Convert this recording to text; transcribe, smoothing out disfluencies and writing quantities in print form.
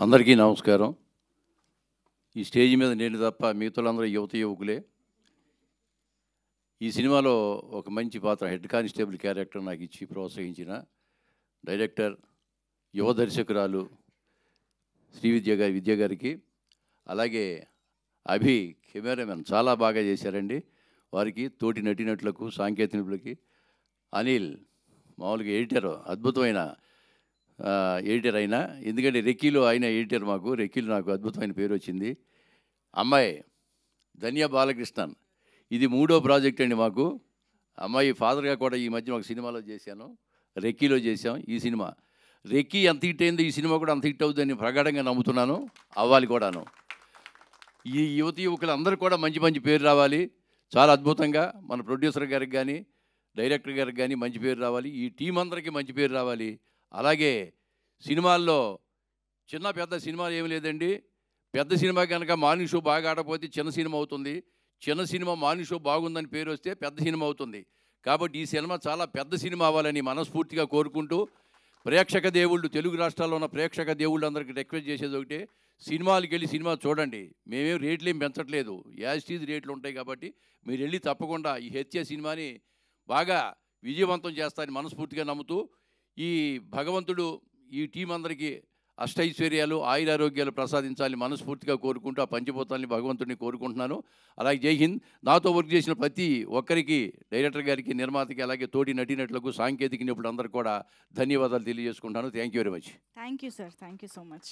అందరికీ నమస్కారం. ఈ స్టేజ్ మీద నేను తప్ప మిగతాలందరూ యువత యువకులే. ఈ సినిమాలో ఒక మంచి పాత్ర హెడ్ కానిస్టేబుల్ క్యారెక్టర్ నాకు ఇచ్చి ప్రోత్సహించిన డైరెక్టర్, యువ దర్శకురాలు విద్య గారికి, అలాగే కెమెరామెన్ చాలా బాగా చేశారండి. వారికి, తోటి నటీనటులకు, సాంకేతికులకి, అనిల్ మామూలుగా ఎడిటర్, అద్భుతమైన ఎడిటర్ అయినా, ఎందుకంటే రెక్కీలో ఆయన ఎడిటర్, రెక్కీలో నాకు అద్భుతమైన పేరు వచ్చింది. అమ్మాయి ధన్య బాలకృష్ణన్, ఇది 3వ ప్రాజెక్ట్ అండి మాకు. అమ్మాయి ఫాదర్గా కూడా ఈ మధ్య ఒక సినిమాలో చేశాను, రెక్కీలో చేశాం. ఈ సినిమా రెక్కీ ఎంత హిట్ అయిందో ఈ సినిమా కూడా అంత హిట్ అవుతుందని ప్రగాఢంగా నమ్ముతున్నాను, అవ్వాలి కూడాను. ఈ యువకులు అందరూ కూడా మంచి మంచి పేరు రావాలి. చాలా అద్భుతంగా మన ప్రొడ్యూసర్ గారికి కానీ, డైరెక్టర్ గారికి కానీ మంచి పేరు రావాలి. ఈ టీం అందరికీ మంచి పేరు రావాలి. అలాగే సినిమాల్లో చిన్న పెద్ద సినిమాలు ఏమి లేదండి. పెద్ద సినిమా కనుక మార్నింగ్ షో బాగా ఆడకపోతే చిన్న సినిమా అవుతుంది. చిన్న సినిమా మార్నింగ్ షో బాగుందని పేరు వస్తే పెద్ద సినిమా అవుతుంది. కాబట్టి ఈ సినిమా చాలా పెద్ద సినిమా అవ్వాలని మనస్ఫూర్తిగా కోరుకుంటూ, ప్రేక్షక దేవుళ్ళు, తెలుగు రాష్ట్రాల్లో ఉన్న ప్రేక్షక దేవుళ్ళు అందరికీ రిక్వెస్ట్ చేసేది ఒకటే, సినిమాలకు వెళ్ళి సినిమా చూడండి. మేమేం రేట్లు ఏం పెంచట్లేదు, యాజిటీజ్ రేట్లు ఉంటాయి. కాబట్టి మీరు వెళ్ళి తప్పకుండా ఈ హెచ్ఏ సినిమాని బాగా విజయవంతం చేస్తారని మనస్ఫూర్తిగా నమ్ముతూ, ఈ భగవంతుడు ఈ టీం అందరికీ అష్టైశ్వర్యాలు, ఆయురారోగ్యాలు ప్రసాదించాలని మనస్ఫూర్తిగా కోరుకుంటూ, ఆ పంచిపోతాలని భగవంతుడిని కోరుకుంటున్నాను. అలాగే జై హింద్. నాతో వర్క్ చేసిన ప్రతి ఒక్కరికి, డైరెక్టర్ గారికి, నిర్మాతకి, అలాగే తోటి నటీనటులకు, సాంకేతిక నిపుణులందరూ కూడా ధన్యవాదాలు తెలియజేసుకుంటాను. Thank you very much. Thank you sir. Thank you so much.